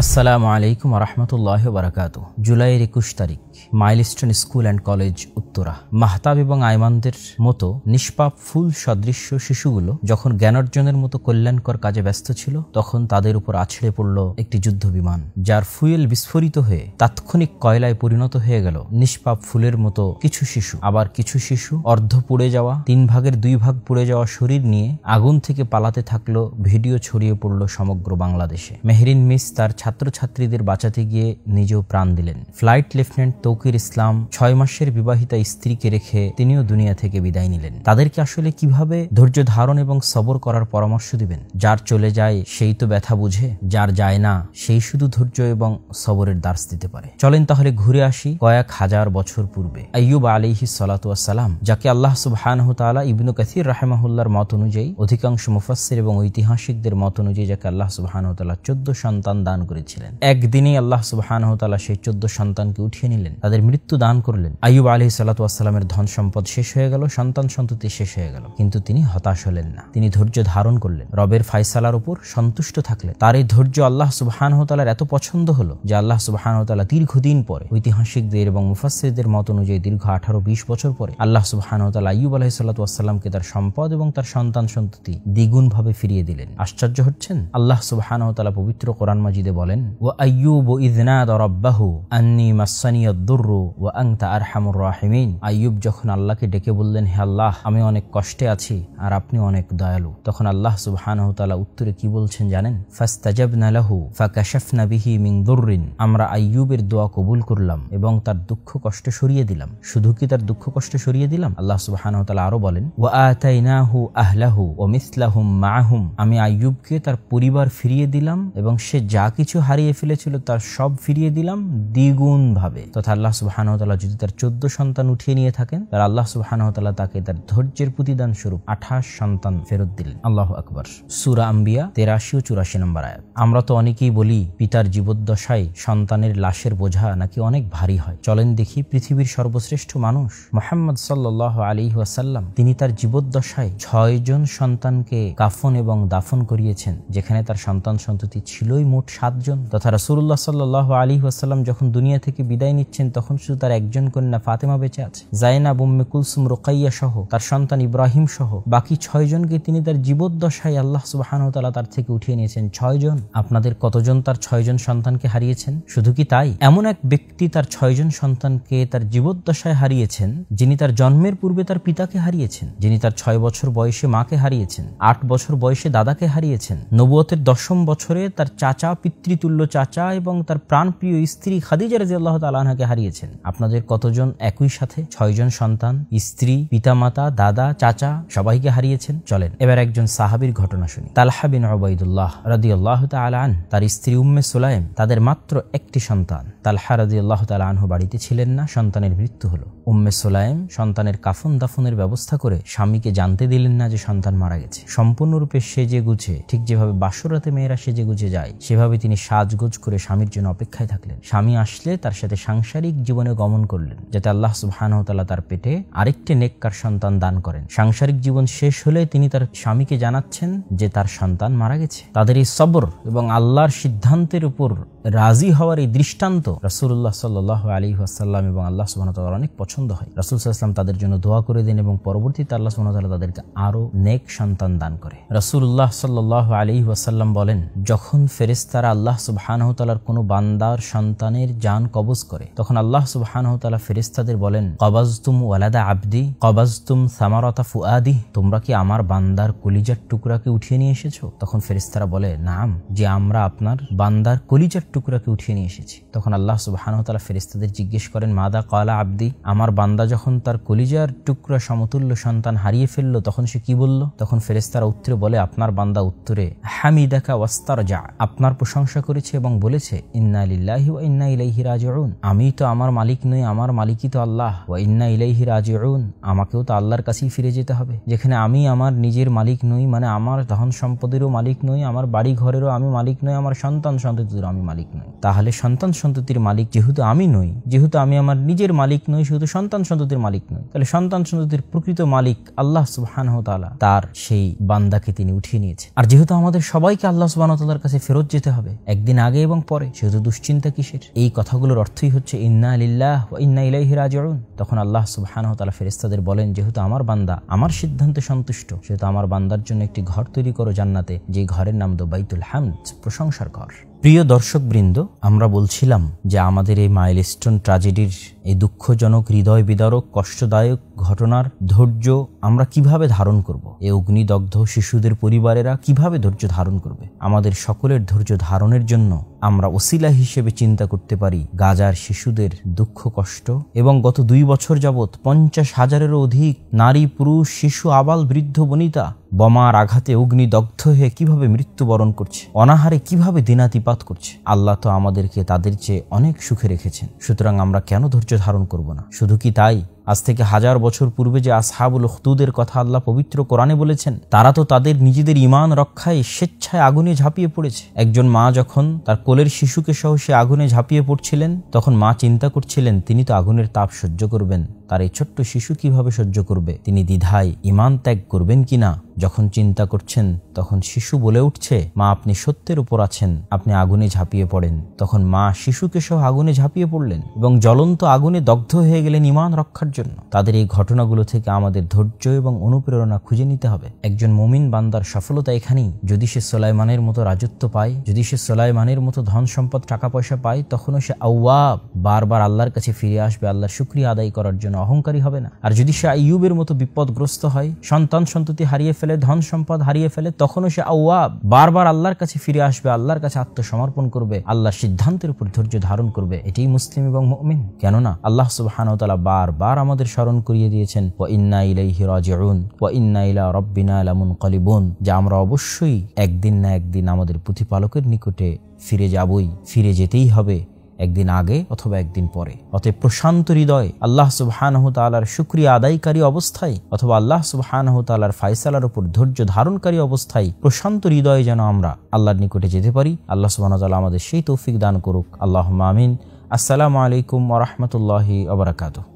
আসসালামু আলাইকুম রহমতুল্লাহ বারাকাতু। জুলাইয়ের 21 তারিখ, milestone school and college, Uttara. Mahtab এবং আইমানদের মতো নিষ্পাপ ফুল সদৃশ্য শিশুগুলো যখন জ্ঞানার্জনের মতো কল্যাণকর কাজে ব্যস্ত ছিল, তখন তাদের উপর আছড়ে পড়ল একটি যুদ্ধ বিমান, যার ফুয়েল বিস্ফোরিত হয়ে তাৎক্ষণিক কয়লায় পরিণত হয়ে গেল। নিষ্পাপ ফুলের মতো কিছু শিশু, আবার কিছু শিশু অর্ধ পুড়ে যাওয়া, 3 ভাগের 2 ভাগ পুড়ে যাওয়া শরীর নিয়ে আগুন থেকে পালাতে থাকলো। ভিডিও ছড়িয়ে পড়ল সমগ্র বাংলাদেশে। মেহরিন মিস তার ছাত্রছাত্রীদের বাঁচাতে গিয়ে নিজেও প্রাণ দিলেন। ফ্লাইট লেফটেন্যান্ট তৌকির ইসলাম 6 মাসের বিবাহিতা স্ত্রীকে রেখে তিনিও দুনিয়া থেকে বিদায় নিলেন। তাদেরকে আসলে কিভাবে ধৈর্য ধারণ এবং সবর করার পরামর্শ দিবেন? যার চলে যায় সেই তো ব্যথা বুঝে, যার যায় না সেই শুধু ধৈর্য এবং সবরের দার্স দিতে পারে। চলেন তাহলে ঘুরে আসি কয়েক হাজার বছর পূর্বে। আইয়ুব আলাইহিস সালাতু ওয়াস সালাম, যাকে আল্লাহ সুবহানাহু তাআলা ইবনু কাসির রাহিমাহুল্লাহর মত অনুযায়ী, অধিকাংশ মুফাসসির এবং ঐতিহাসিকদের মত অনুযায়ী, যাকে আল্লাহ সুবহানাহু তাআলা 14 সন্তান দান করেছিলেন। একদিনেই আল্লাহ সুবহানাহু তাআলা সেই 14 সন্তানকে উঠিয়ে নিলেন, তাদের মৃত্যু দান করলেন। আইয়ুব আলাইহিস সালাতু ওয়াস সালামের ধন সম্পদ শেষ হয়ে গেল, সন্তান সন্ততি শেষ হয়ে গেল, কিন্তু তিনি হতাশ হলেন না। তিনি ধৈর্য ধারণ করলেন, রবের ফায়সালার উপর সন্তুষ্ট থাকলেন। তার এই ধৈর্য আল্লাহ সুবহানাহু তাআলার এত পছন্দ হলো যে আল্লাহ সুবহানাহু তাআলা দীর্ঘদিন পরে, ঐতিহাসিকদের এবং মুফাসসিরদের মত অনুযায়ী দীর্ঘ 18-20 বছর পরে, আল্লাহ সুবহানাহু তাআলা আইয়ুব আলাইহিস সালাতু ওয়াস সালামকে তার সম্পদ এবং তার সন্তান সন্ততি দ্বিগুণ ভাবে ফিরিয়ে দিলেন। আশ্চর্য হচ্ছেন? আল্লাহ সুবহানাহু তাআলা পবিত্র কোরআন মাজিদে বলেন, ওয়া আইয়ুবু ইয নাদা রাব্বাহু আন্নী মাসসানিয়াদ দুররু ওয়া আনতা আরহামুর রাহিমিন। আইয়ুব যখন আল্লাহকে ডেকে বললেন, হে আল্লাহ, আমি অনেক কষ্টে আছি আর আপনি অনেক দয়ালু, তখন আল্লাহ সুবহানাহু তাআলা উত্তরে কি বলছেন জানেন? ফাস্তাজাবনা লাহু ফাকাশাফনা বিহি মিন দুররিন। আমরা আইয়ুবের দোয়া কবুল করলাম এবং তার দুঃখ কষ্ট সরিয়ে দিলাম। শুধু কি তার দুঃখ কষ্ট সরিয়ে দিলাম? আল্লাহ সুবহানাহু তাআলা আরো বলেন, ওয়া আতাইনাহু আহলাহু ওয়া মিসলাহুম মাআহুম। আমি আইয়ুবকে তার পরিবার ফিরিয়ে দিলাম এবং সে যা কিছু হারিয়ে ফেলেছিল তার সব ফিরিয়ে দিলাম দ্বিগুণ ভাবে। তথা আল্লাহ সুবহানাহু তাআলা যদি তার 14 সন্তান উঠিয়ে নিয়ে থাকেন, তার আল্লাহ সুবহানাহু তাআলা তাকে তার ধৈর্যের প্রতিদান স্বরূপ 28 সন্তান ফেরত দিলেন। আল্লাহু আকবার। সূরা আম্বিয়া 83 ও 84 নম্বর আয়াত। আমরা তো অনেকেই বলি পিতার জীবদ্দশায় সন্তানের লাশের বোঝা নাকি অনেক ভারী হয়। চলেন দেখি পৃথিবীর সর্বশ্রেষ্ঠ মানুষ মুহাম্মদ সাল্লাল্লাহু আলাইহি ওয়াসাল্লাম, তিনি তার জীবদ্দশায় 6 জন সন্তানকে কাফন এবং দাফন করিয়েছেন, যেখানে তার সন্তান সন্ততি ছিলই মোট 7 জন। তথা রাসূলুল্লাহ সাল্লাল্লাহু আলাইহি ওয়াসাল্লাম যখন দুনিয়া থেকে বিদায় নিচ্ছেন, তখন শুধু তার একজন কন্যা ফাতেমা বেঁচে আছে। যায়েনাব, উম্মে কুলসুম, রুকাইয়া সহ তার সন্তান ইব্রাহিম সহ বাকি 6 জনকে তিনি তার জীবদ্দশায় আল্লাহ সুবহানাহু ওয়া তাআলা তার থেকে উঠিয়ে নিয়েছেন। 6 জন। আপনাদের কতজন তার 6 জন সন্তানকে হারিয়েছেন? শুধু কি তাই, এমন এক ব্যক্তি তার 6 জন সন্তানকে তার জীবদ্দশায় হারিয়েছেন, যিনি তার জন্মের পূর্বে তার পিতাকে হারিয়েছেন, যিনি তার 6 বছর বয়সে মাকে হারিয়েছেন, 8 বছর বয়সে দাদাকে হারিয়েছেন, নবুয়তের 10ম বছরে তার চাচা, পিতৃতুল্য চাচা এবং তার প্রাণপ্রিয় স্ত্রী খাদিজা রাদিয়াল্লাহু তাআলা আনহাকে হারিয়েছেন। আপনাদের কতজন একই সাথে 6 জন সন্তান, স্ত্রী, পিতামাতা, দাদা, চাচা সবাইকে হারিয়েছেন? চলেন এবার একজন সাহাবীর ঘটনা শুনি। তালহা বিন উবাইদুল্লাহ রাদিয়াল্লাহু তাআলা আন, তার স্ত্রী উম্মে সুলাইম, তাদের মাত্র একটি সন্তান। তালহা রাদিয়াল্লাহু তাআলা আনহু বাড়িতে ছিলেন না, সন্তানের মৃত্যু হলো। উম্মে সুলাইম সন্তানের কাফন দাফনের ব্যবস্থা করে স্বামীকে জানতে দিলেন না যে সন্তান মারা গেছে। সম্পূর্ণরূপে সেজে গুছে, ঠিক যেভাবে বাসরাতে মেয়েরা সেজে গুছে যায়, সেভাবে তিনি সাজগোজ করে স্বামীর জন্য অপেক্ষায় থাকলেন। স্বামী আসলে তার সাথে সাংসারিক জীবনে গমন করলেন, যাতে আল্লাহ সুবহানাহু ওয়া তাআলা তার পেটে আরেকটি নেককার সন্তান দান করেন। সাংসারিক জীবন শেষ হলে তিনি তার স্বামীকে জানাচ্ছেন যে তার সন্তান মারা গেছে। তাদের এই সবর এবং আল্লাহর সিদ্ধান্তের উপর রাজি হওয়ার এই দৃষ্টান্ত রাসূলুল্লাহ সাল্লাল্লাহু আলাইহি ওয়াসাল্লাম এবং আল্লাহ সুবহানাহু ওয়া তাআলার অনেক পছন্দ হয়। রাসূল সাল্লাল্লাহু আলাইহি ওয়াসাল্লাম তাদের জন্য দোয়া করে দেন এবং পরবর্তীতে আল্লাহ সুবহানাহু ওয়া তাআলা তাদেরকে আরো নেক সন্তান দান করে। রাসূলুল্লাহ সাল্লাল্লাহু আলাইহি ওয়াসাল্লাম বলেন, যখন ফেরেশতারা আল্লাহ সুবহানাহু ওয়া তাআলার কোনো বান্দার সন্তানের জান কবজ করে, তখন আল্লাহ সুবহানাহু ওয়া তাআলা ফেরেশতাদের বলেন, কবাজতুম ওয়ালাদা আবদি কবাজতুম সামারাতা ফুআদি। তোমরা কি আমার বান্দার কলিজার টুকরাকে উঠিয়ে নিয়ে এসেছো? তখন ফেরেশতারা বলে, নাম, যে আমরা আপনার বান্দার কলিজার টুকরাকে উঠিয়ে নিয়ে এসেছি। তখন আল্লাহ সুবহানাহু ওয়া তাআলা ফেরেশতাদের জিজ্ঞেস করেন, মাদা ক্বালা আবদি, আমার বান্দা যখন তার কলিজার টুকরা সমতুল্য সন্তান হারিয়ে ফেললো তখন সে কি বলল? তখন ফেরেশতারা উত্তরে বলে, আপনার বান্দা উত্তরে হামিদাকা ওয়াস্তারজা, আপনার প্রশংসা করেছে এবং বলেছে, ইন্না লিল্লাহি ওয়া ইন্না ইলাইহি রাজিউন, আমি তো আমার মালিক নই, আমার মালিকই তো আল্লাহ, ওয়া ইন্না ইলাইহি রাজিউন, আমাকেও তো আল্লাহর কাছেই ফিরে যেতে হবে। যেখানে আমি আমার নিজের মালিক নই, মানে আমার ধন সম্পদেরও মালিক নই, আমার বাড়ি ঘরেরও আমি মালিক নই, আমার সন্তান সন্ততিরও আমি মালিক মালিক নই, তাহলে সন্তান সন্ততির মালিক যেহেতু আমি নই, যেহেতু আমি আমার নিজের মালিক নই, সেহেতু সন্তান সন্ততির মালিক নই, তাহলে সন্তান সন্ততির প্রকৃত মালিক আল্লাহ সুবহানাহু ওয়া তাআলা, তার সেই বান্দাকে তিনি উঠিয়ে নিয়েছেন। আর যেহেতু আমাদের সবাইকে আল্লাহ সুবহানাহু ওয়া তাআলার কাছে ফেরত যেতে হবে, একদিন আগে এবং পরে, সেহেতু দুশ্চিন্তা কিসের? এই কথাগুলোর অর্থই হচ্ছে ইন্না লিল্লাহি ওয়া ইন্না ইলাইহি রাজিউন। তখন আল্লাহ সুবহানাহু ওয়া তাআলা ফেরেশতাদের বলেন, যেহেতু আমার বান্দা আমার সিদ্ধান্তে সন্তুষ্ট, সেহেতু আমার বান্দার জন্য একটি ঘর তৈরি করো জান্নাতে, যে ঘরের নাম তো বাইতুল হামদ, প্রশংসার ঘর। প্রিয় দর্শক বৃন্দ, আমরা বলছিলাম যে আমাদের এই মাইলস্টোন ট্র্যাজেডির এই দুঃখজনক, হৃদয় বিদারক, কষ্টদায়ক ঘটনার ধৈর্য আমরা কিভাবে ধারণ করব, এই অগ্নিদগ্ধ শিশুদের পরিবারেরা কিভাবে ধৈর্য ধারণ করবে। আমাদের সকলের ধৈর্য ধারণের জন্য আমরা ওসিলা হিসেবে চিন্তা করতে পারি গাজার শিশুদের দুঃখ কষ্ট, এবং গত 2 বছর যাবৎ 50,000-এরও অধিক নারী, পুরুষ, শিশু, আবাল, বৃদ্ধ, বনিতা বোমার আঘাতে অগ্নিদগ্ধ হয়ে কিভাবে মৃত্যুবরণ করছে, অনাহারে কিভাবে দিনাতিপাত করছে। আল্লাহ তো আমাদেরকে তাদের চেয়ে অনেক সুখে রেখেছেন, সুতরাং আমরা কেন ধৈর্য ধারণ করব না? শুধু কি তাই, আজ থেকে 1000 বছর পূর্বে যে আসহাবুল উখদুদের কথা আল্লাহ পবিত্র কোরআনে বলেছেন, তারা তো তাদের নিজেদের ঈমান রক্ষায় স্বেচ্ছায় আগুনে ঝাঁপিয়ে পড়েছে। একজন মা যখন তার কোলের শিশুকে সহ সে আগুনে ঝাঁপিয়ে পড়ছিলেন, তখন মা চিন্তা করছিলেন তিনি তো আগুনের তাপ সহ্য করবেন, তার এই ছোট্ট শিশু কিভাবে সহ্য করবে? তিনি দ্বিধায় ঈমান ত্যাগ করবেন কিনা যখন চিন্তা করছেন, তখন শিশু বলে উঠছে, মা আপনি সত্যের উপর আছেন, আপনি আগুনে ঝাঁপিয়ে পড়েন। তখন মা শিশুকে সহ আগুনে ঝাঁপিয়ে পড়লেন এবং জ্বলন্ত আগুনে দগ্ধ হয়ে গেলেন ঈমান রক্ষার জন্য। তাদের এই ঘটনাগুলো থেকে আমাদের ধৈর্য এবং অনুপ্রেরণা খুঁজে নিতে হবে। একজন মুমিন বান্দার সফলতা এখানেই, যদি সে সুলাইমানের মতো রাজত্ব পায়, যদি সে সুলাইমানের মতো ধন সম্পদ, টাকা পয়সা পায়, তখনও সে আওয়াব, বারবার আল্লাহর কাছে ফিরে আসবে, আল্লাহর শুকরিয়া আদায় করার জন্য অহংকারী হবে না। আর যদি সে আইয়ুবের মতো বিপদগ্রস্ত হয়, সন্তান সন্ততি হারিয়ে ফেলে, ধন সম্পদ হারিয়ে ফেলে, তখনও সে আওয়াব, বারবার আল্লাহর কাছে ফিরে আসবে, আল্লাহর কাছে আত্মসমর্পণ করবে, আল্লাহর সিদ্ধান্তের উপর ধৈর্য ধারণ করবে। এটাই মুসলিম এবং মুমিন। কেননা আল্লাহ সুবহানাহু ওয়া তাআলা বারবার আমাদের স্মরণ করিয়ে দিয়েছেন, ওয়া ইন্না ইলাইহি রাজিউন ওয়া ইন্না ইলা রাব্বিনা লামুনকালিবুন, যে আমরা অবশ্যই একদিন না একদিন আমাদের প্রতিপালকের নিকটে ফিরে যাবই, ফিরে যেতেই হবে, একদিন আগে অথবা একদিন পরে। অতএব প্রশান্ত হৃদয় আল্লাহ সুবহানাহু ওয়া তাআলার শুকরিয়া আদায়কারী অবস্থায়, অথবা আল্লাহ সুবহানাহু ওয়া তাআলার ফায়সালার উপর ধৈর্য ধারণকারী অবস্থায় প্রশান্ত হৃদয়ে যেন আমরা আল্লাহর নিকটে যেতে পারি। আল্লাহ সুবহানাহু ওয়া তাআলা আমাদের সেই তৌফিক দান করুক। আল্লাহুম্মা আমিন। আসসালামু আলাইকুম ওয়া রাহমাতুল্লাহি ওয়া বারাকাতুহু।